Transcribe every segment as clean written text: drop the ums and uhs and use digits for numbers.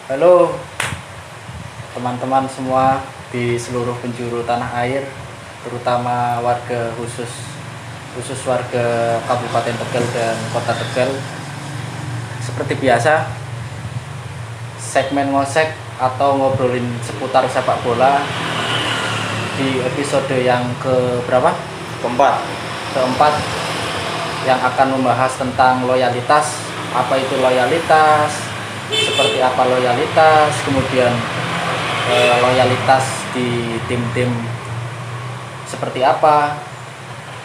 Halo teman-teman semua di seluruh penjuru tanah air, terutama warga khusus warga Kabupaten Tegal dan Kota Tegal. Seperti biasa, segmen ngosek atau ngobrolin seputar sepak bola di episode yang keberapa? Keempat yang akan membahas tentang loyalitas. Apa itu loyalitas? Seperti apa loyalitas, kemudian loyalitas di tim-tim seperti apa.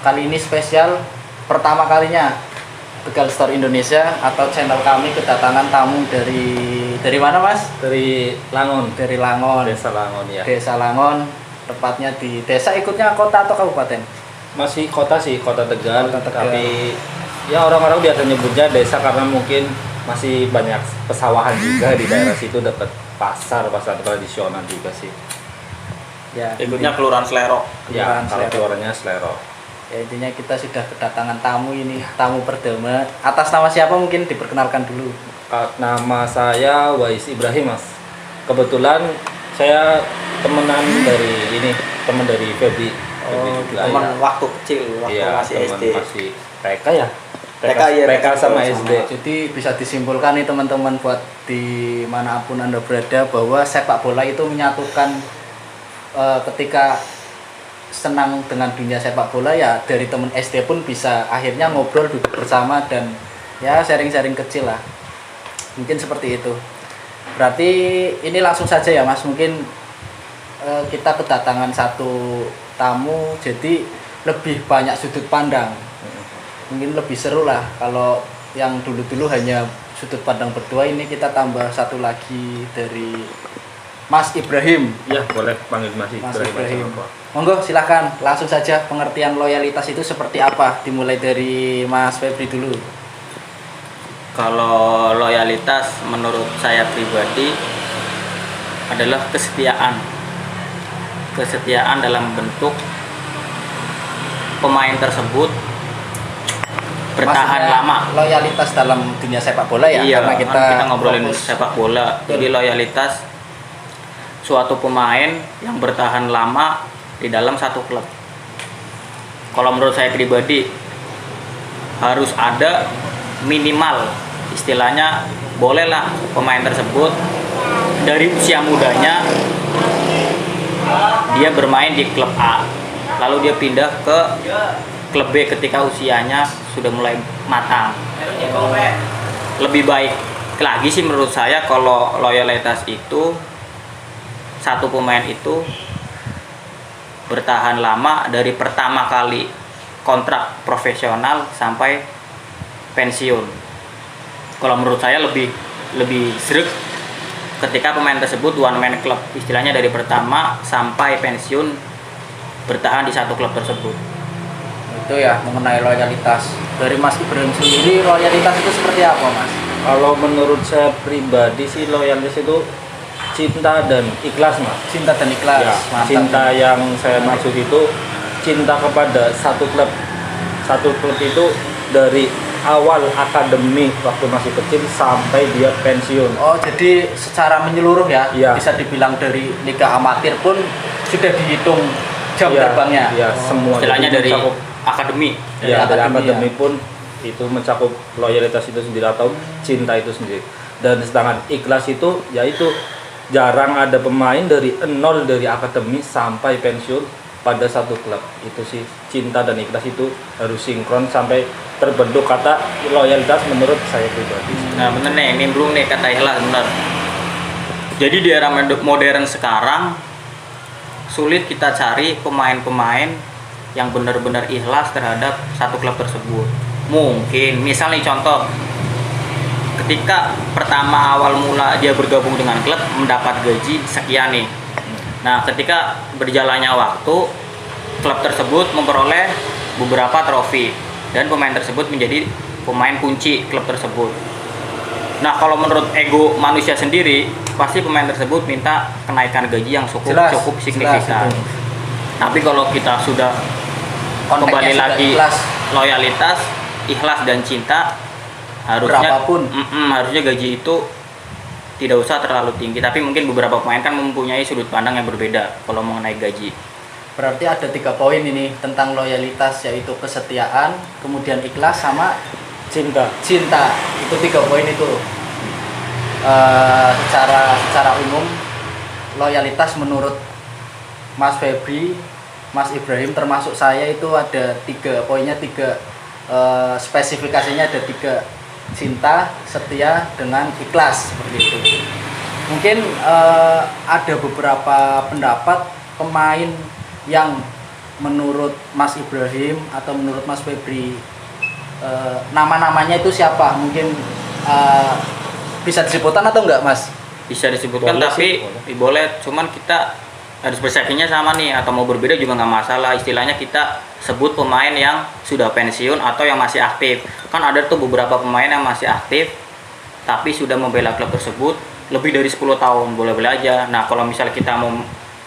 Kali ini spesial, pertama kalinya Tegal Store Indonesia atau channel kami kedatangan tamu dari mana Mas? Dari Langon. Dari Langon. Desa Langon ya. Desa Langon, tepatnya di desa. Ikutnya kota atau kabupaten? Masih kota sih, Kota Tegal. Kota Tegal. Tapi ya orang-orang biasa nyebutnya desa karena mungkin masih banyak pesawahan juga di daerah situ, dekat pasar tradisional juga sih. Ya, Ikutnya Kelurahan Slero. Ya, kalau Slero. keluarannya Slero. Ya, intinya kita sudah kedatangan tamu ini, tamu perdana. Atas nama siapa mungkin diperkenalkan dulu. Nama saya Wais Ibrahim, Mas. Kebetulan saya teman dari Febri. Teman waktu kecil, waktu Iya, masih teman SD. masih TK ya. TK, iya, TK sama sama. SD. Jadi bisa disimpulkan nih teman-teman buat dimanapun Anda berada bahwa sepak bola itu menyatukan ketika senang dengan dunia sepak bola ya dari teman SD pun bisa akhirnya ngobrol duduk bersama dan ya sharing-sharing kecil lah. Mungkin seperti itu. Berarti ini langsung saja ya Mas, mungkin kita kedatangan satu tamu jadi lebih banyak sudut pandang. Mungkin lebih seru lah kalau yang dulu-dulu hanya sudut pandang berdua, ini kita tambah satu lagi dari Mas Ibrahim. Ya, boleh panggil Mas Mas Ibrahim. Ibrahim. aja, Pak. Monggo silahkan langsung saja, pengertian loyalitas itu seperti apa? Dimulai dari Mas Febri dulu. Kalau loyalitas menurut saya pribadi adalah kesetiaan. Kesetiaan dalam bentuk pemain tersebut bertahan Maksudnya lama. Loyalitas dalam dunia sepak bola ya, Iya, karena kita ngobrolin fokus. sepak bola. Betul. Jadi loyalitas suatu pemain yang bertahan lama di dalam satu klub. Kalau menurut saya pribadi harus ada minimal, istilahnya bolehlah pemain tersebut dari usia mudanya dia bermain di klub A, lalu dia pindah ke klub B ketika usianya sudah mulai matang. Lebih baik lagi sih menurut saya kalau loyalitas itu satu pemain itu bertahan lama dari pertama kali kontrak profesional sampai pensiun. Kalau menurut saya lebih sreg ketika pemain tersebut one man club, istilahnya dari pertama sampai pensiun bertahan di satu klub tersebut. Itu ya mengenai loyalitas. Dari Mas Ibrahim sendiri, loyalitas itu seperti apa Mas? Kalau menurut saya pribadi sih loyalitas itu cinta dan ikhlas, Mas. Cinta dan ikhlas. Ya, Mantap. cinta yang saya maksud itu cinta kepada satu klub. Satu klub itu dari awal akademi waktu masih kecil sampai dia pensiun. Oh, jadi secara menyeluruh ya, Iya. bisa dibilang dari liga amatir pun sudah dihitung jam Iya, terbangnya. iya, semua Istilahnya itu dari mencakup. akademi. Ya, dari akademi, akademi ya. pun itu mencakup loyalitas itu sendiri atau cinta itu sendiri. Dan sedangkan ikhlas itu yaitu jarang ada pemain dari nol dari akademi sampai pensiun pada satu klub. Itu sih cinta dan ikhlas itu harus sinkron sampai terbentuk kata loyalitas menurut saya pribadi. Nah bener nih, nimbrung nih kata ikhlas bener. Jadi di era modern sekarang sulit kita cari pemain-pemain yang benar-benar ikhlas terhadap satu klub tersebut. Mungkin misalnya contoh ketika pertama awal mula dia bergabung dengan klub mendapat gaji sekian nih. Nah ketika berjalannya waktu klub tersebut memperoleh beberapa trofi dan pemain tersebut menjadi pemain kunci klub tersebut. Nah kalau menurut ego manusia sendiri pasti pemain tersebut minta kenaikan gaji yang cukup signifikan. itu. Tapi kalau kita sudah Konteksnya kembali sudah lagi ikhlas. loyalitas, ikhlas dan cinta, harusnya Berapapun. harusnya gaji itu tidak usah terlalu tinggi, tapi mungkin beberapa pemain kan mempunyai sudut pandang yang berbeda kalau mengenai gaji. Berarti ada 3 poin ini tentang loyalitas, yaitu kesetiaan, kemudian ikhlas, sama Cinta. cinta. Itu 3 poin itu. Secara umum loyalitas menurut Mas Febri, Mas Ibrahim, termasuk saya, itu ada 3 poinnya, 3 spesifikasinya ada 3: cinta, setia, dengan ikhlas, seperti itu. Mungkin ada beberapa pendapat pemain yang menurut Mas Ibrahim atau menurut Mas Febri, nama-namanya itu siapa? Mungkin bisa disebutkan atau enggak, Mas? Bisa disebutkan, Boleh tapi sih, boleh, cuman kita harus persepsinya sama nih, atau mau berbeda juga nggak masalah. Istilahnya kita sebut pemain yang sudah pensiun atau yang masih aktif. Kan ada tuh beberapa pemain yang masih aktif tapi sudah membela klub tersebut lebih dari 10 tahun, boleh-boleh aja. Nah, kalau misalnya kita mau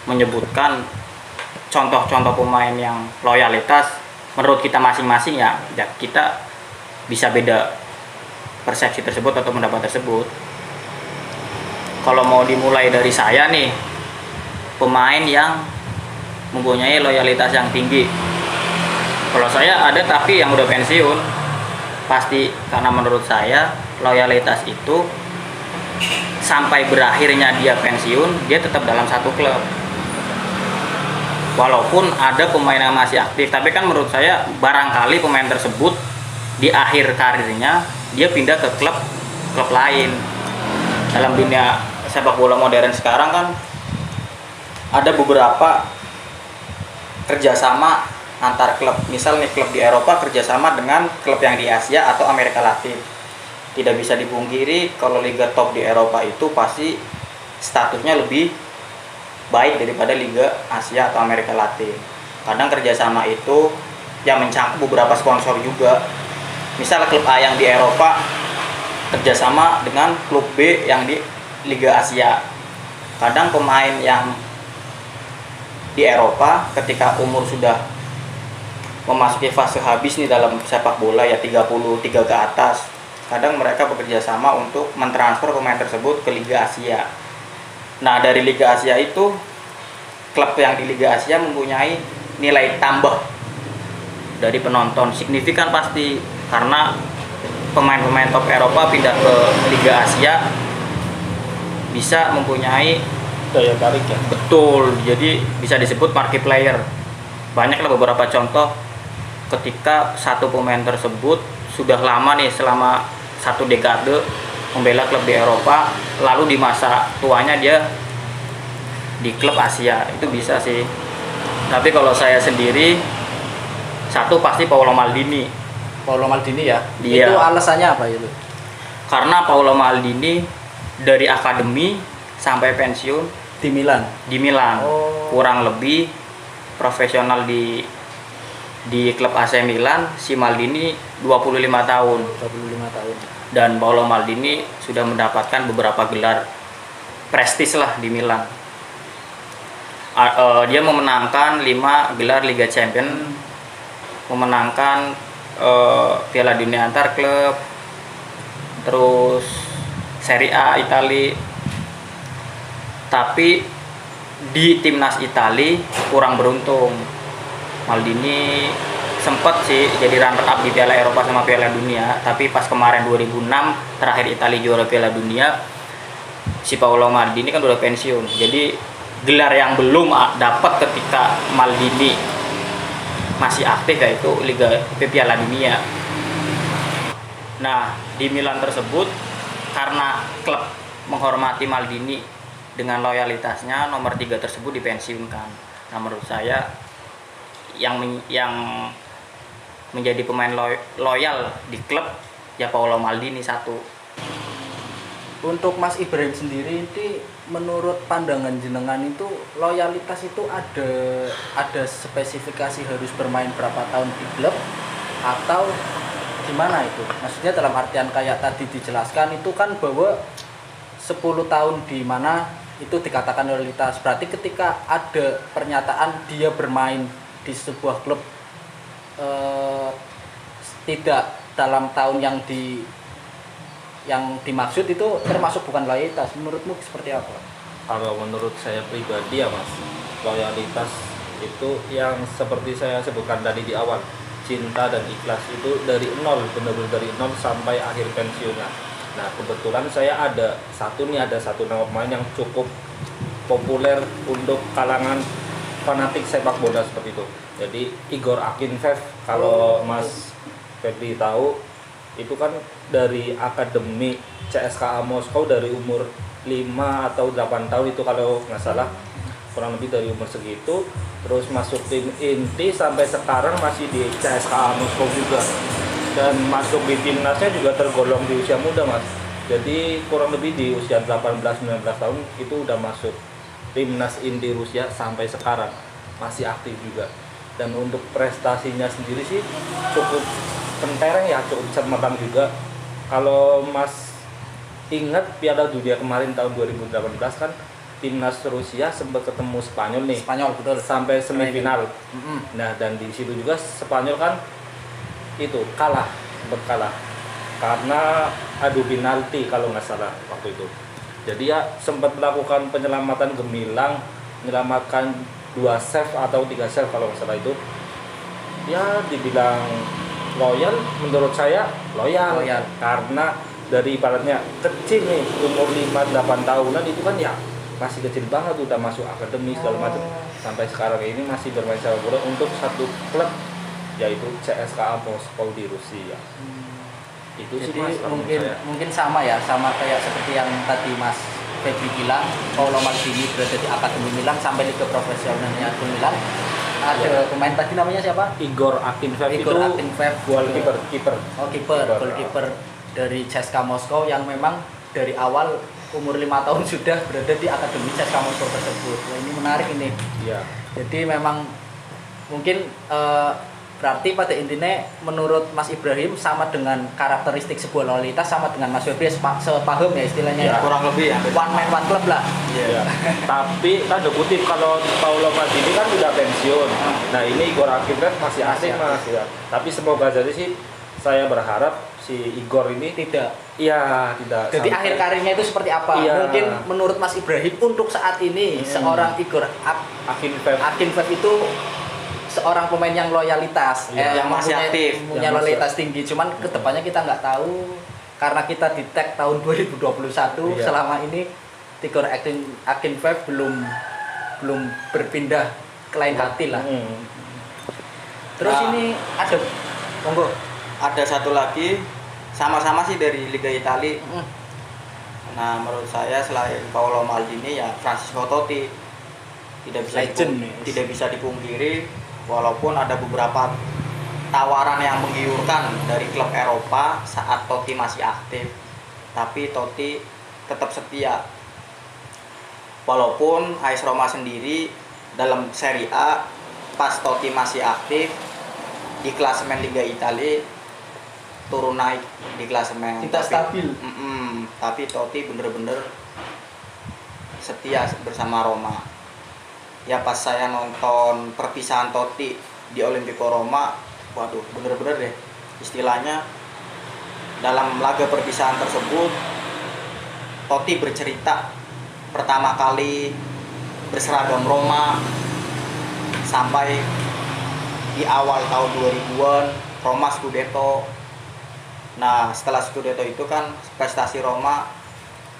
menyebutkan contoh-contoh pemain yang loyalitas menurut kita masing-masing, ya kita bisa beda persepsi tersebut atau pendapat tersebut. Kalau mau dimulai dari saya nih, pemain yang mempunyai loyalitas yang tinggi, kalau saya ada tapi yang udah pensiun. Pasti, karena menurut saya loyalitas itu sampai berakhirnya dia pensiun, dia tetap dalam satu klub. Walaupun ada pemain yang masih aktif, tapi kan menurut saya barangkali pemain tersebut di akhir karirnya dia pindah ke klub lain. Dalam dunia sepak bola modern sekarang kan ada beberapa kerjasama antar klub. Misal nih, klub di Eropa kerjasama dengan klub yang di Asia atau Amerika Latin. Tidak bisa dipungkiri kalau liga top di Eropa itu pasti statusnya lebih baik daripada liga Asia atau Amerika Latin. Kadang kerjasama itu yang mencakup beberapa sponsor juga. Misal klub A yang di Eropa kerjasama dengan klub B yang di liga Asia. Kadang pemain yang di Eropa ketika umur sudah memasuki fase habis nih dalam sepak bola, ya 33 ke atas, kadang mereka bekerja sama untuk mentransfer pemain tersebut ke Liga Asia. Nah, dari Liga Asia itu, klub yang di Liga Asia mempunyai nilai tambah dari penonton signifikan pasti, karena pemain-pemain top Eropa pindah ke Liga Asia bisa mempunyai daya tarik ya. Betul, jadi bisa disebut marquee player. Banyaklah beberapa contoh ketika satu pemain tersebut sudah lama nih, selama 1 dekade membela klub di Eropa, lalu di masa tuanya dia di klub Asia, itu bisa sih. Tapi kalau saya sendiri, satu pasti Paolo Maldini. Paolo Maldini ya? Iya. Itu alasannya apa itu? Karena Paolo Maldini dari akademi sampai pensiun Di Milan? di Milan. Oh. Kurang lebih profesional di klub AC Milan, si Maldini 25 tahun. 25 tahun. Dan Paolo Maldini sudah mendapatkan beberapa gelar prestis lah di Milan. Dia memenangkan 5 gelar Liga Champions, memenangkan Piala Dunia antar klub, terus Serie A Italia. Tapi di timnas Italia kurang beruntung. Maldini sempat sih jadi runner up di Piala Eropa sama Piala Dunia, tapi pas kemarin 2006 terakhir Italia juara Piala Dunia, si Paolo Maldini kan udah pensiun. Jadi gelar yang belum dapat ketika Maldini masih aktif yaitu Liga Piala Dunia. Nah, di Milan tersebut karena klub menghormati Maldini dengan loyalitasnya, nomor 3 tersebut dipensiunkan. Nah, menurut saya yang menjadi pemain loyal di klub ya Paolo Maldini satu. Untuk Mas Ibrahim sendiri, ini menurut pandangan jenengan itu loyalitas itu ada spesifikasi harus bermain berapa tahun di klub atau gimana itu? Maksudnya dalam artian kayak tadi dijelaskan itu kan bahwa 10 tahun di mana itu dikatakan loyalitas. Berarti ketika ada pernyataan dia bermain di sebuah klub tidak dalam tahun yang yang dimaksud itu termasuk bukan loyalitas. Menurutmu seperti apa? Kalau menurut saya pribadi ya Mas, loyalitas itu yang seperti saya sebutkan tadi di awal, cinta dan ikhlas itu dari nol, benar-benar dari nol sampai akhir pensiunnya. Nah kebetulan saya ada satu nama pemain yang cukup populer untuk kalangan fanatik sepak bola seperti itu. Jadi Igor Akinfev, kalau Mas Febri tahu, itu kan dari akademi CSKA Moskow dari umur 5 atau 8 tahun itu kalau nggak salah, kurang lebih dari umur segitu, terus masuk tim inti sampai sekarang masih di CSKA Moskow juga, dan masuk di timnasnya juga tergolong di usia muda Mas. Jadi kurang lebih di usia 18-19 tahun itu udah masuk timnas inti Rusia sampai sekarang masih aktif juga. Dan untuk prestasinya sendiri sih cukup pentereng ya, cukup cemerlang juga. Kalau Mas ingat Piala Dunia kemarin tahun 2018 kan timnas Rusia sempat ketemu Spanyol nih. Spanyol betul. Sampai semifinal. Nah, dan di situ juga Spanyol kan itu sempat kalah karena adu penalti kalau nggak salah waktu itu. Jadi ya sempat melakukan penyelamatan gemilang, menyelamatkan 2 save atau 3 save kalau nggak salah itu. Ya dibilang loyal, menurut saya loyal. Karena dari ibaratnya kecil nih, umur 5-8 tahunan itu kan ya masih kecil banget, udah masuk akademi segala macam. Sampai sekarang ini masih bermain sepak bola untuk satu klub, yaitu CSKA Moskow di Rusia. Itu Jadi sih Mas, mungkin sama ya, sama kayak seperti yang tadi Mas Febri bilang, Paolo Maldini berada di Akademi Milan sampai ke profesionalnya di Milan. Ada pemain tadi namanya siapa? Igor Akinfev itu kiper. Oh, goalkeeper dari CSKA Moskow yang memang dari awal umur 5 tahun sudah berada di Akademi CSKA Moskow tersebut. Nah, ini menarik ini. Iya. Jadi memang mungkin berarti pada intinya menurut Mas Ibrahim sama dengan karakteristik sebuah loyalitas sama dengan Mas Febri sepaham ya istilahnya Ya, kurang lebih ya. one man one club lah. Iya. Tapi tanda kutip kalau Paolo Maldini kan udah pensiun. Nah ini Igor Akinfev masih asing Mas ya. Tapi semoga jadi sih, saya berharap si Igor ini Tidak. Iya tidak. Jadi sampai- akhir karirnya itu seperti apa? Iya. Mungkin menurut Mas Ibrahim untuk saat ini seorang Igor Akinfev itu seorang pemain yang loyalitas, Yang masih aktif. punya Yang loyalitas tinggi. Cuman kedepannya kita nggak tahu karena kita di tag tahun 2021 Iya. selama ini Igor Akinfev belum berpindah ke lain hati lah. Terus Nah. ini ada monggo. Ada satu lagi, sama-sama sih dari Liga Italia. Nah, menurut saya selain Paolo Maldini ya Francesco Totti Legend, tidak bisa dipungkiri, walaupun ada beberapa tawaran yang menggiurkan dari klub Eropa saat Totti masih aktif, tapi Totti tetap setia. Walaupun AS Roma sendiri dalam Serie A pas Totti masih aktif di klasemen Liga Italia turun naik di klasemen, Tidak stabil. tapi Totti bener-bener setia bersama Roma. Ya pas saya nonton perpisahan Totti di Olimpico Roma, waduh bener-bener deh istilahnya dalam laga perpisahan tersebut Totti bercerita pertama kali berseragam Roma sampai di awal tahun 2000-an Roma Scudetto. Nah setelah Scudetto itu kan prestasi Roma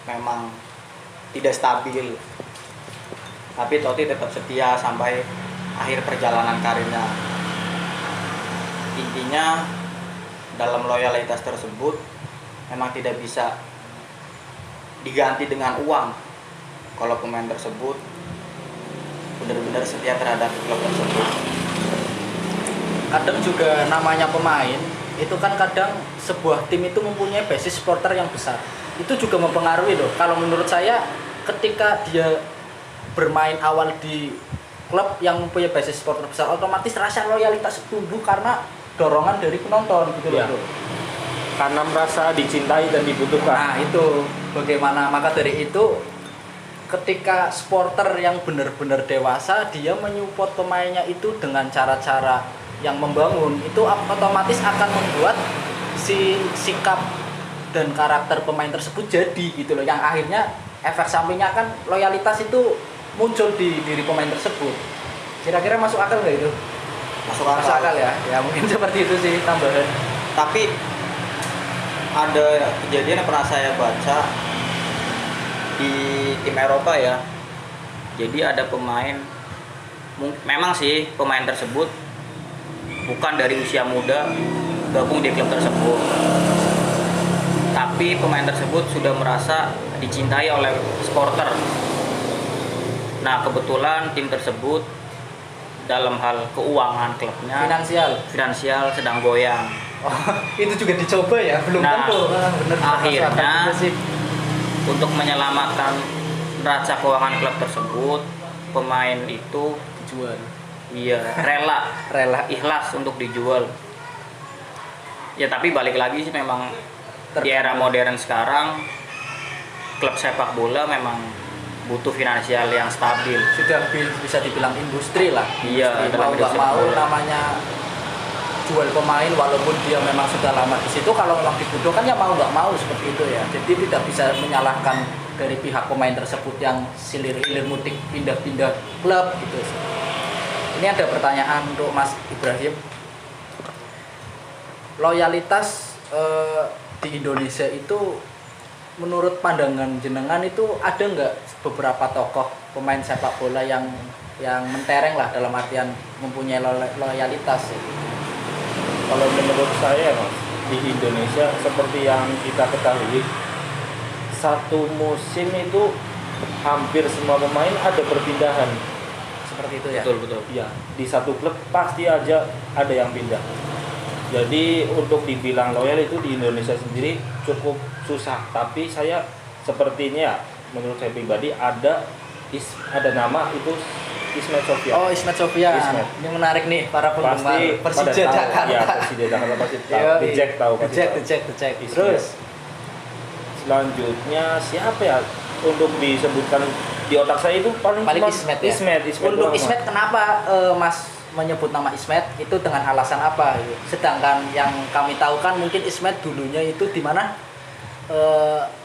memang tidak stabil, tapi Totti tetap setia sampai akhir perjalanan karirnya. Intinya dalam loyalitas tersebut memang tidak bisa diganti dengan uang kalau pemain tersebut benar-benar setia terhadap klub tersebut. Kadang juga namanya pemain itu kan kadang sebuah tim itu mempunyai basis supporter yang besar, itu juga mempengaruhi loh. Kalau menurut saya ketika dia bermain awal di klub yang mempunyai basis supporter besar, otomatis rasa loyalitas tumbuh karena dorongan dari penonton gitu Ya. loh. Karena merasa dicintai dan dibutuhkan. Nah itu bagaimana, maka dari itu ketika supporter yang benar-benar dewasa dia menyupport pemainnya itu dengan cara-cara yang membangun, itu otomatis akan membuat si sikap dan karakter pemain tersebut jadi gitu loh, yang akhirnya efek sampingnya kan loyalitas itu muncul di diri pemain tersebut. Kira-kira masuk akal nggak itu? Masuk Masuk akal. akal ya, ya mungkin seperti itu sih tambahan. Tapi ada kejadian yang pernah saya baca di tim Eropa ya. Jadi ada pemain, memang sih pemain tersebut bukan dari usia muda gabung di klub tersebut, tapi pemain tersebut sudah merasa dicintai oleh supporter. Nah kebetulan tim tersebut dalam hal keuangan klubnya finansial sedang goyang. Oh, itu juga dicoba ya, belum Nah, tentu. Bener, akhirnya sih. untuk menyelamatkan neraca keuangan klub tersebut, pemain itu Jual. iya rela ikhlas untuk dijual. Ya tapi balik lagi sih, memang di era modern sekarang klub sepak bola memang butuh finansial yang stabil. Sudah bisa dibilang industri lah. Iya, Industri. dalam Mau nggak industri mau sepak bola. namanya jual pemain, walaupun dia memang sudah lama di situ, kalau memang dibutuhkan ya mau nggak mau seperti itu ya. Jadi tidak bisa menyalahkan dari pihak pemain tersebut yang silir-ilir mudik pindah-pindah klub gitu. Ini ada pertanyaan untuk Mas Ibrahim. Loyalitas di Indonesia itu menurut pandangan jenengan itu ada nggak beberapa tokoh pemain sepak bola yang mentereng lah, dalam artian mempunyai loyalitas? Kalau menurut saya Mas, di Indonesia seperti yang kita ketahui, satu musim itu hampir semua pemain ada perpindahan. Seperti itu ya. Betul. Ya, di satu klub pasti aja ada yang pindah. Jadi untuk dibilang loyal itu di Indonesia sendiri cukup susah. Tapi saya sepertinya, menurut saya pribadi ada nama itu Ismet Sofyan. Oh, Ismet Sofyan. Ismet. Ini menarik nih para penggemar Pasti Persija pada tahu. Jakarta. Ya, Persija Jakarta pasti tahu. Yoi. The Jack tahu pasti tahu. The Jack. Ismet. Terus Selanjutnya siapa ya untuk disebutkan di otak saya itu paling cuma Ismet ya. Ismet Untuk doang, Ismet Mas. kenapa Mas menyebut nama Ismet itu dengan alasan apa? Sedangkan yang kami tahu kan mungkin Ismet dulunya itu di mana?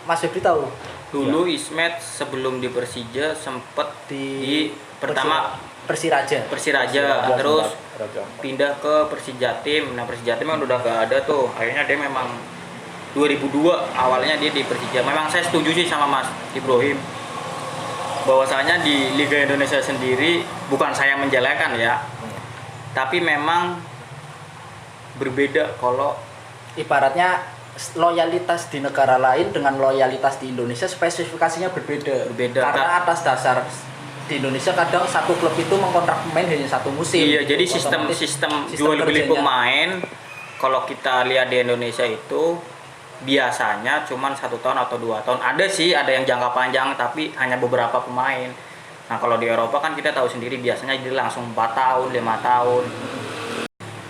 Mas Febri tahu? Dulu Ismet sebelum di Persija sempat di pertama Persiraja. Persiraja, terus Raja. pindah ke Persijatim. Nah Persijatim memang udah gak ada tuh. Akhirnya dia memang 2002 awalnya dia di Persija. Memang saya setuju sih sama Mas Ibrahim bahwasanya di Liga Indonesia sendiri, bukan saya menjelekan ya, tapi memang berbeda kalau Ibaratnya loyalitas di negara lain dengan loyalitas di Indonesia spesifikasinya berbeda. Karena atas dasar di Indonesia kadang satu klub itu mengkontrak pemain hanya satu musim. iya, jadi Otomatis sistem jual beli kerjanya. pemain kalau kita lihat di Indonesia itu biasanya cuman 1 tahun atau 2 tahun. Ada sih, ada yang jangka panjang tapi hanya beberapa pemain. Nah kalau di Eropa kan kita tahu sendiri biasanya jadi langsung 4 tahun, 5 tahun.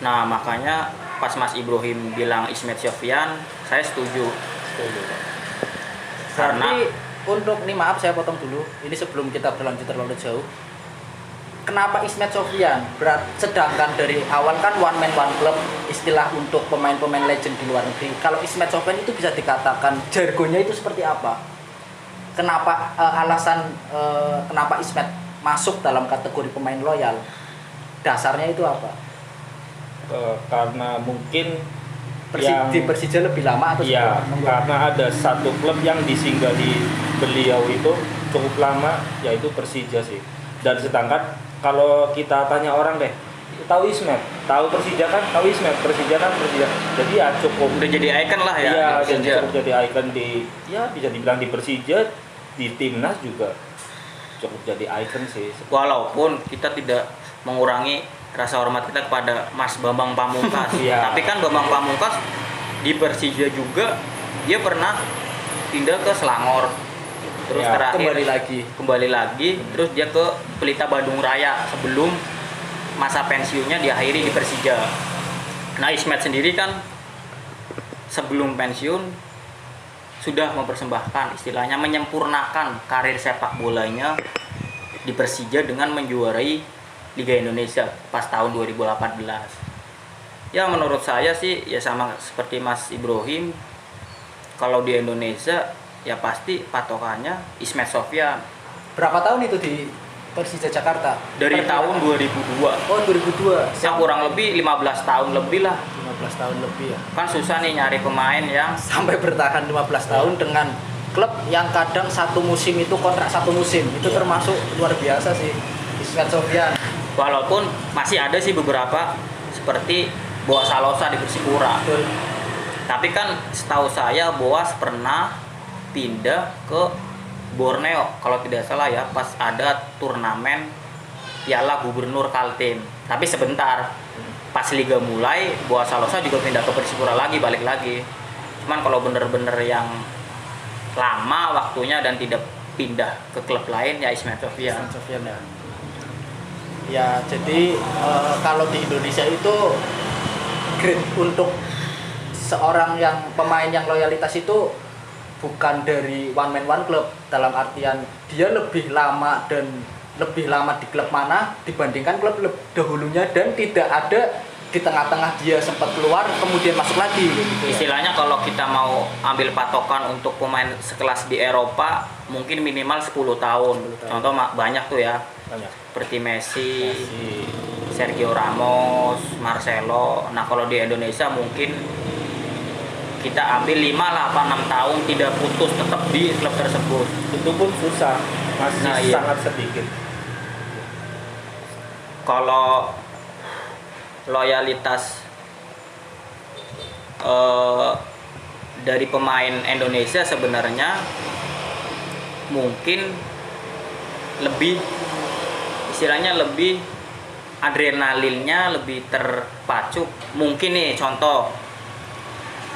Nah makanya pas Mas Ibrahim bilang Ismet Sofyan, saya setuju. Karena Berarti untuk ini, maaf saya potong dulu. Ini sebelum kita berlanjut terlalu jauh. Kenapa Ismet Sofyan? Sedangkan dari awal kan one man one club, istilah untuk pemain-pemain legend di luar negeri. Kalau Ismet Sofyan itu bisa dikatakan jargonnya itu seperti apa? Kenapa alasan kenapa Ismet masuk dalam kategori pemain loyal? Dasarnya itu apa? Karena mungkin Di Persija lebih lama atau ya, seperti apa? karena ada satu klub yang disinggahi beliau itu cukup lama, yaitu Persija sih. Dan sedangkan kalau kita tanya orang deh, tahu Ismet, tahu Persija kan, tahu Ismet, Persija kan Persija. Jadi ya cukup udah jadi ikon lah ya. Iya, di Persija. cukup jadi ikon di, ya bisa dibilang di Persija, di timnas juga cukup jadi ikon sih. Walaupun kita tidak mengurangi rasa hormat kita kepada Mas Bambang Pamungkas. Iya. Tapi kan Bambang Pamungkas di Persija juga dia pernah pindah ke Selangor. Terus Ya, terakhir kembali lagi. terus dia ke Pelita Bandung Raya sebelum masa pensiunnya diakhiri di Persija. Nah, Ismet sendiri kan sebelum pensiun sudah mempersembahkan, istilahnya menyempurnakan karir sepak bolanya di Persija dengan menjuarai Liga Indonesia pas tahun 2018. Ya menurut saya sih ya sama seperti Mas Ibrahim, Kalau di Indonesia ya pasti patokannya Ismet Sofyan Berapa tahun itu di Persija Jakarta? dari tahun 2002. Oh 2002. Yang kurang lebih 15 tahun lebih lah. 15 tahun lebih ya. Kan susah nih nyari pemain yang Sampai bertahan 15 tahun dengan klub yang kadang satu musim itu kontrak satu musim. Itu termasuk luar biasa sih. Ismet Sofyan. walaupun masih ada sih beberapa seperti Boas Salosa di Persipura. Betul. Tapi kan setahu saya Boas pernah pindah ke Borneo kalau tidak salah ya, pas ada turnamen Piala Gubernur Kaltim. Tapi sebentar, pas liga mulai Boas Salosa juga pindah ke Persipura lagi, balik lagi. Cuman kalau bener-bener yang lama waktunya dan tidak pindah ke klub lain ya Ismet Sofyan. Ismet Sofyan ya. Ya jadi kalau di Indonesia itu grade untuk seorang yang pemain yang loyalitas itu bukan dari one man one club, dalam artian dia lebih lama dan lebih lama di klub mana dibandingkan klub dahulunya, dan tidak ada di tengah-tengah dia sempat keluar kemudian masuk lagi gitu ya. Istilahnya kalau kita mau ambil patokan untuk pemain sekelas di Eropa mungkin minimal 10 tahun. Contoh banyak tuh ya. Banyak. Seperti Messi, Sergio Ramos, Marcelo. Nah, kalau di Indonesia mungkin kita ambil 5 lah apa 6 tahun tidak putus tetap di klub tersebut. Itu pun susah, masih Nah, iya. sangat sedikit. Kalau loyalitas dari pemain Indonesia sebenarnya mungkin lebih istilahnya lebih adrenalinnya lebih terpacu. Mungkin nih contoh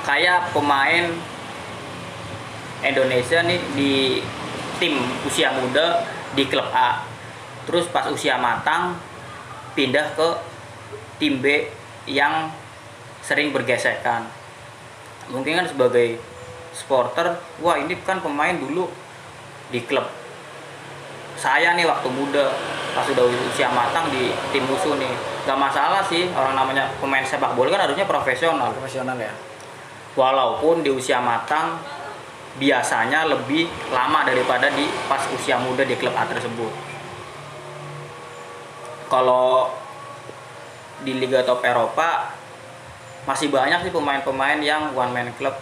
kayak pemain Indonesia nih di tim usia muda di klub A, terus pas usia matang pindah ke tim B yang sering bergesekan. Mungkin kan sebagai supporter, wah ini kan pemain dulu di klub saya nih waktu muda, pas sudah usia matang di tim musuh nih, gak masalah sih. Orang namanya pemain sepak bola kan harusnya profesional. Profesional ya. Walaupun di usia matang biasanya lebih lama daripada di pas usia muda di klub A tersebut. Kalau di Liga Top Eropa masih banyak sih pemain-pemain yang one man club.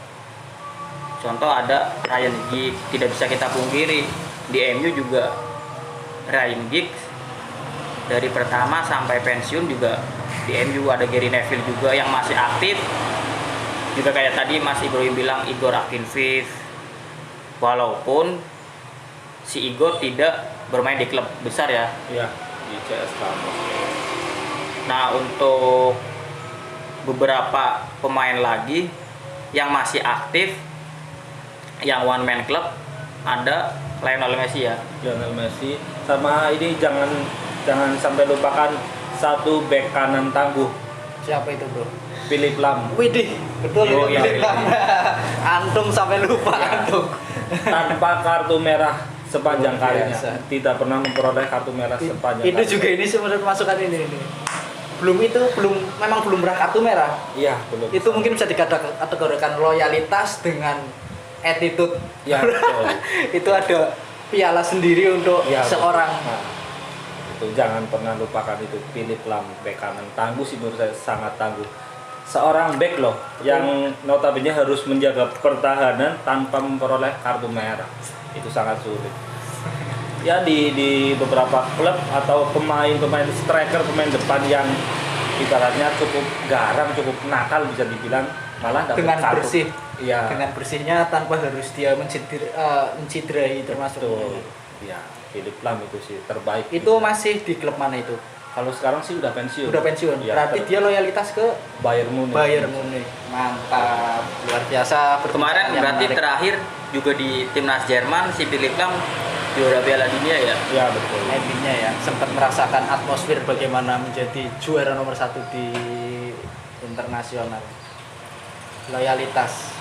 Contoh ada Ryan Giggs, tidak bisa kita pungkiri di MU juga Ryan Giggs dari pertama sampai pensiun juga di MU. Ada Gary Neville juga yang masih aktif. Juga kayak tadi Mas Ibrahim bilang Igor Akinfeev, walaupun si Igor tidak bermain di klub besar ya. Iya, di CSKA. Nah, untuk beberapa pemain lagi yang masih aktif yang one man club ada Lionel Messi ya. Lionel Messi sama ini jangan sampai lupakan satu bek kanan tangguh, Siapa itu bro? Philip Lam. Widih, betul Oh, itu iya, Philip iya. Lam. Antum sampai lupa Ya. antum. Tanpa kartu merah sepanjang Luar karirnya, biasa. tidak pernah memperoleh kartu merah sepanjang Itu juga ini sebenarnya masukan ini. Memang belum berhak kartu merah. Iya, belum. Itu mungkin bisa dikategorikan loyalitas dengan attitude. Ya, betul. Itu ada piala sendiri untuk Ya, seorang. betul. Nah, itu jangan pernah lupakan itu Philip Lam, bek kanan tangguh sih menurut saya, sangat tangguh. Seorang bek loh yang notabene harus menjaga pertahanan tanpa memperoleh kartu merah. Itu sangat sulit. Ya di beberapa klub atau pemain striker, pemain depan yang ibaratnya cukup garam, cukup nakal bisa dibilang, malah dapat Dengan kartu. bersih. Iya. Dengan bersihnya tanpa harus dia mencidrai termasuk. Betul. Ya, Philip Lam itu sih terbaik. Itu masih di klub mana itu? Kalau sekarang sih udah pensiun. Udah pensiun. Ya, Berarti dia loyalitas ke Bayern Munich. Bayern Munich. Mantap, luar biasa. Kemarin Yang berarti menarik. terakhir juga di timnas Jerman si Philip Lam juara Piala Dunia ya. Ya betul. Endingnya ya sempat merasakan atmosfer bagaimana menjadi juara nomor 1 di internasional. Loyalitas.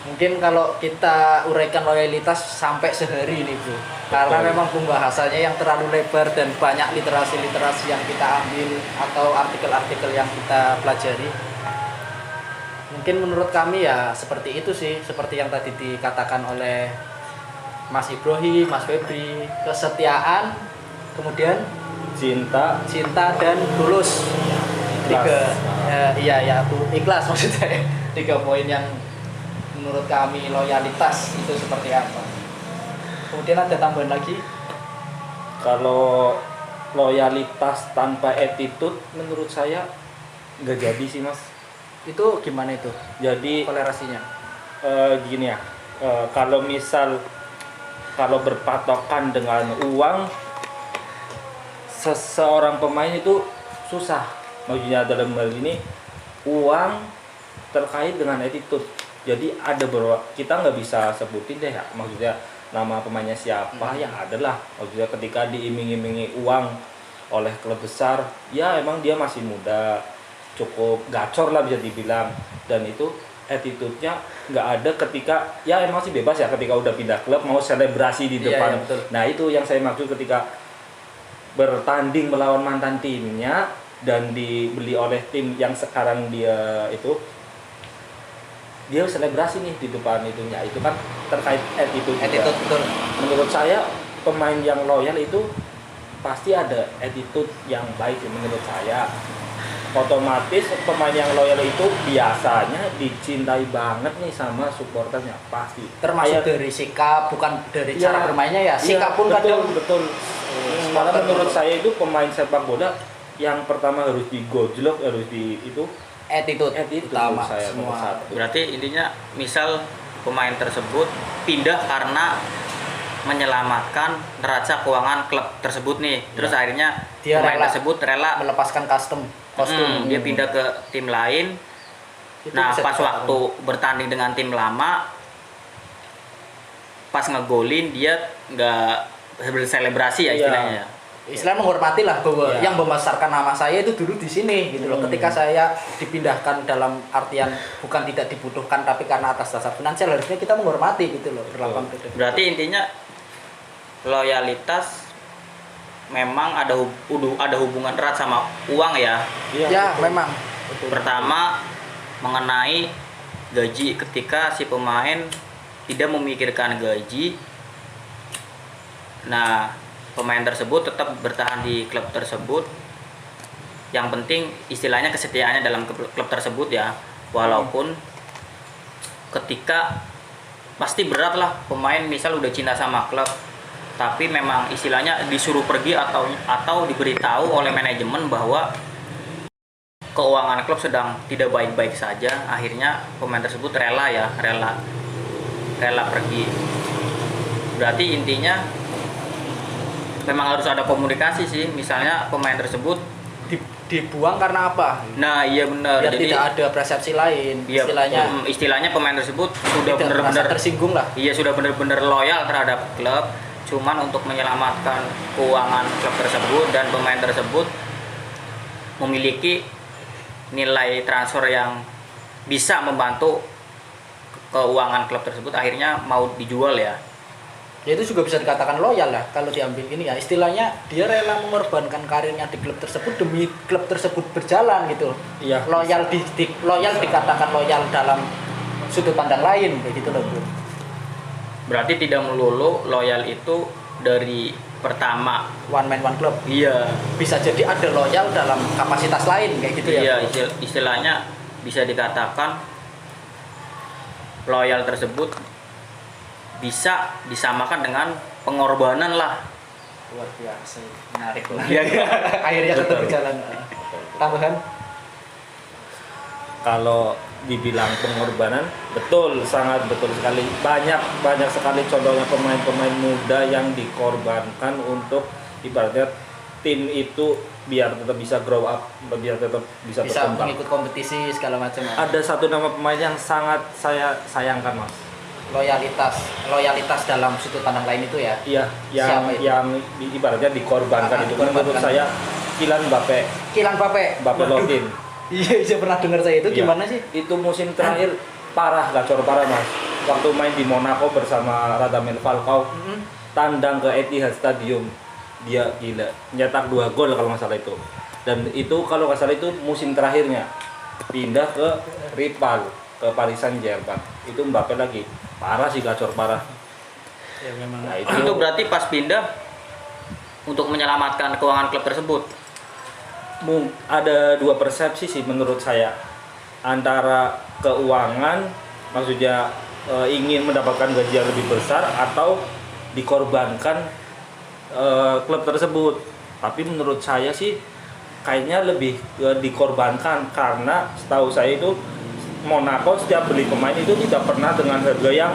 Mungkin kalau kita uraikan loyalitas sampai sehari ini bro, karena Betul. memang pembahasannya yang terlalu lebar dan banyak literasi-literasi yang kita ambil atau artikel-artikel yang kita pelajari. Mungkin menurut kami ya seperti itu sih, seperti yang tadi dikatakan oleh Mas Ibrahim, Mas Febri, kesetiaan, kemudian Cinta, dan tulus. ikhlas. Iya aku ikhlas maksudnya. 3 poin yang menurut kami loyalitas itu seperti apa. Kemudian ada tambahan lagi. Kalau loyalitas tanpa attitude menurut saya nggak jadi sih mas. Itu gimana itu? Jadi Toleransinya. gini ya, kalau berpatokan dengan uang, seseorang pemain itu susah. Maksudnya dalam hal ini uang terkait dengan attitude. Jadi ada beberapa, kita nggak bisa sebutin deh ya, maksudnya nama pemainnya siapa ya adalah. Maksudnya ketika diiming-imingi uang oleh klub besar, ya emang dia masih muda, cukup gacor lah bisa dibilang, dan itu attitude-nya nggak ada ketika ya emang sih bebas ya ketika udah pindah klub mau selebrasi di Iya, depan. iya, betul. Nah itu yang saya maksud ketika bertanding melawan mantan timnya dan dibeli oleh tim yang sekarang dia selebrasi nih di depan itunya, itu kan terkait attitude juga. Betul. Menurut saya pemain yang loyal itu pasti ada attitude yang baik sih menurut saya. Otomatis pemain yang loyal itu biasanya dicintai banget nih sama supporternya pasti. Termasuk Kayak- dari sikap, bukan dari Iya, cara bermainnya ya. Sikap pun kadang betul. Malah supporter menurut betul. saya itu pemain sepak bola yang pertama harus digojlok, harus di itu attitude utama menurut saya nomor semua. satu. Berarti intinya misal pemain tersebut pindah karena menyelamatkan neraca keuangan klub tersebut nih. Terus akhirnya Dia pemain rela tersebut rela melepaskan kostum. dia pindah ke tim lain. Itu Nah, bisa pas dikatakan. waktu bertanding dengan tim lama, pas ngegolin dia nggak berselebrasi ya Iya. istilahnya. Istilahnya menghormati lah bahwa Iya. yang membesarkan nama saya itu dulu di sini gitu loh. Ketika saya dipindahkan dalam artian bukan tidak dibutuhkan tapi karena atas dasar finansial, harusnya kita menghormati gitu loh. Berlakuan berbeda. Berarti intinya loyalitas memang ada hubungan erat sama uang ya. Iya, Ya, betul. memang. Pertama mengenai gaji, ketika si pemain tidak memikirkan gaji, nah pemain tersebut tetap bertahan di klub tersebut. Yang penting istilahnya kesetiaannya dalam klub tersebut ya, walaupun ketika pasti berat lah pemain misal udah cinta sama klub tapi memang istilahnya disuruh pergi atau diberitahu oleh manajemen bahwa keuangan klub sedang tidak baik-baik saja, akhirnya pemain tersebut rela pergi. Berarti intinya memang harus ada komunikasi sih, misalnya pemain tersebut Dibuang karena apa? nah iya benar, Biar jadi tidak ada persepsi lain. iya, Istilahnya istilahnya pemain tersebut sudah tidak merasa benar-benar tersinggung lah. iya sudah benar-benar loyal terhadap klub, cuman untuk menyelamatkan keuangan klub tersebut dan pemain tersebut memiliki nilai transfer yang bisa membantu keuangan klub tersebut, akhirnya mau dijual ya. Ya itu juga bisa dikatakan loyal lah kalau diambil ini ya. Istilahnya dia rela mengorbankan karirnya di klub tersebut demi klub tersebut berjalan gitu. Iya. Loyal loyal dikatakan loyal dalam sudut pandang lain kayak gitu loh, Bro. Berarti tidak melulu loyal itu dari pertama. One man one club. Iya. Bisa jadi ada loyal dalam kapasitas lain kayak gitu Iya, ya. Bro. istilahnya bisa dikatakan loyal tersebut bisa disamakan dengan pengorbanan lah. Luar biasa. Menarik banget. Iya, iya. Akhirnya tetap Betul. berjalan. Tambahan? Kalau dibilang pengorbanan, betul, sangat betul sekali. Banyak sekali contohnya pemain-pemain muda yang dikorbankan untuk ibaratnya tim itu biar tetap bisa grow up, biar tetap bisa Bisa berkembang. mengikut kompetisi segala macam. Ada satu nama pemain yang sangat saya sayangkan, Mas. Loyalitas dalam sudut pandang lain itu ya. Iya, Siapa itu? yang ibaratnya dikorbankan itu kan menurut dikorbankan. saya Kylian Mbappe, Kylian Mbappe. Mbappe Lodin. Iya, pernah dengar saya itu Iya. gimana sih? Itu musim terakhir gacor parah Mas. Waktu main di Monaco bersama Radamel Falcao, tandang ke Etihad Stadium, dia gila, nyetak 2 gol kalau nggak salah itu. Dan itu kalau nggak salah itu musim terakhirnya. pindah ke rival, ke Paris Saint-Germain. Itu Mbappe lagi parah sih, gacor parah. Ya memang. Nah, Itu berarti pas pindah untuk menyelamatkan keuangan klub tersebut. Ada dua persepsi sih menurut saya, antara keuangan, maksudnya ingin mendapatkan gaji yang lebih besar, atau dikorbankan klub tersebut. Tapi menurut saya sih kayaknya lebih dikorbankan, karena setahu saya itu Monaco setiap beli pemain itu tidak pernah dengan harga yang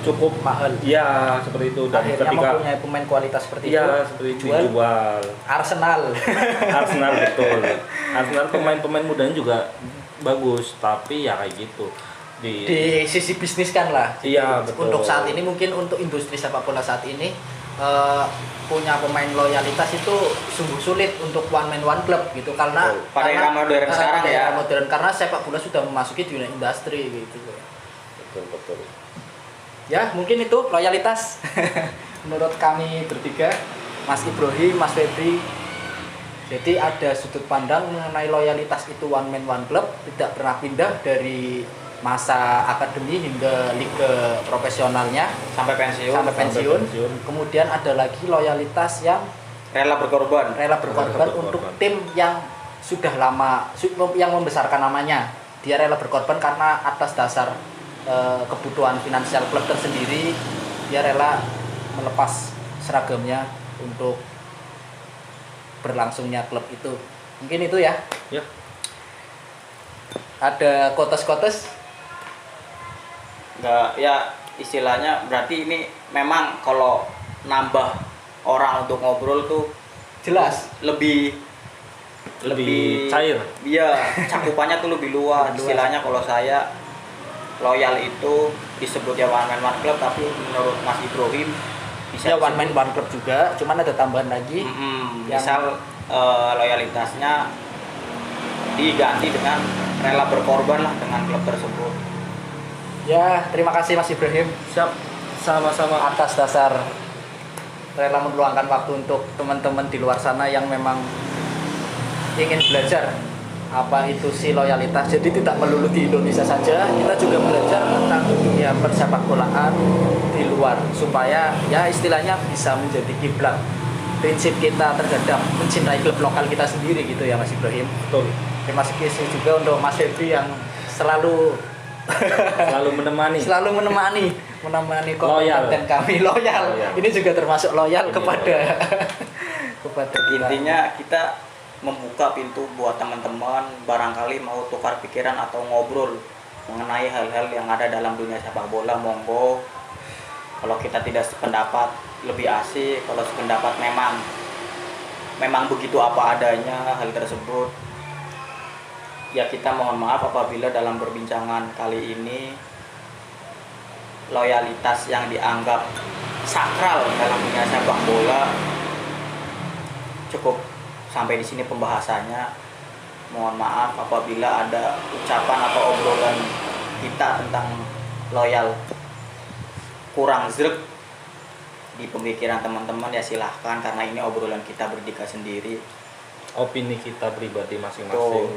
cukup Mahal. ya seperti itu, dan Akhirnya ketika mempunyai pemain kualitas seperti ya itu. seperti itu Jual dijual. Arsenal. Arsenal betul. Arsenal pemain-pemain mudanya juga bagus, tapi ya kayak gitu. Di sisi bisnis kan lah. Iya, betul. Untuk saat ini mungkin untuk industri sepak bola saat ini punya pemain loyalitas itu sungguh sulit untuk one man one club gitu, karena Betul. Pada era modern sekarang pada ya. era modern, karena sepak bola sudah memasuki dunia industri gitu. Betul. Ya mungkin itu loyalitas menurut kami bertiga, Mas Ibrahim, Mas Febri. Jadi ada sudut pandang mengenai loyalitas itu one man one club, tidak pernah pindah dari masa akademi hingga liga profesionalnya Sampai pensiun. sampai pensiun. pensiun. Kemudian ada lagi loyalitas yang Rela berkorban. rela berkorban untuk tim yang sudah lama yang membesarkan namanya. Dia rela berkorban karena atas dasar kebutuhan finansial klub tersendiri, dia rela melepas seragamnya untuk berlangsungnya klub itu. Mungkin itu ya. Ya. Ada kotes-kotes. Nggak, ya istilahnya berarti ini memang kalau nambah orang untuk ngobrol tuh Jelas. lebih cair. Iya, cakupannya tuh lebih luas. Luas. Istilahnya kalau saya loyal itu disebut ya one man one club, tapi menurut Mas Ibrahim bisa Ya one man disebut- one club juga, cuman ada tambahan lagi. Yang- misal loyalitasnya diganti dengan rela berkorban lah dengan klub tersebut. Ya, terima kasih Mas Ibrahim Siap. Sama-sama. atas dasar rela meluangkan waktu untuk teman-teman di luar sana yang memang ingin belajar apa itu sih loyalitas. Jadi tidak melulu di Indonesia saja, kita juga belajar tentang dunia persepak bolaan di luar, supaya ya istilahnya bisa menjadi kiblat prinsip kita terhadap mencintai klub lokal kita sendiri gitu ya Mas Ibrahim. Betul. Terima kasih juga untuk Mas Febri yang selalu Selalu menemani. Loyal. konten kami loyal. Loyal. Ini juga termasuk loyal Ini kepada kepada kita. Intinya kita membuka pintu buat teman-teman barangkali mau tukar pikiran atau ngobrol mengenai hal-hal yang ada dalam dunia sepak bola, monggo. Kalau kita tidak sependapat lebih asik, kalau sependapat memang begitu apa adanya hal tersebut. Ya kita mohon maaf apabila dalam perbincangan kali ini loyalitas yang dianggap sakral dalam dunia sepak bola cukup sampai di sini pembahasannya. Mohon maaf apabila ada ucapan atau obrolan kita tentang loyal kurang zrek di pemikiran teman-teman, ya silahkan, karena ini obrolan kita berdika sendiri. Opini kita pribadi Tuh. masing-masing.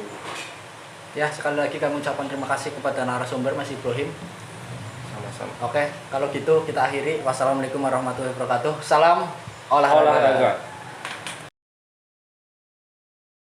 Ya, sekali lagi kami ucapkan terima kasih kepada narasumber Mas Ibrahim. Sama-sama. Oke, kalau gitu kita akhiri. Wassalamualaikum warahmatullahi wabarakatuh. Salam olahraga. Olahraga.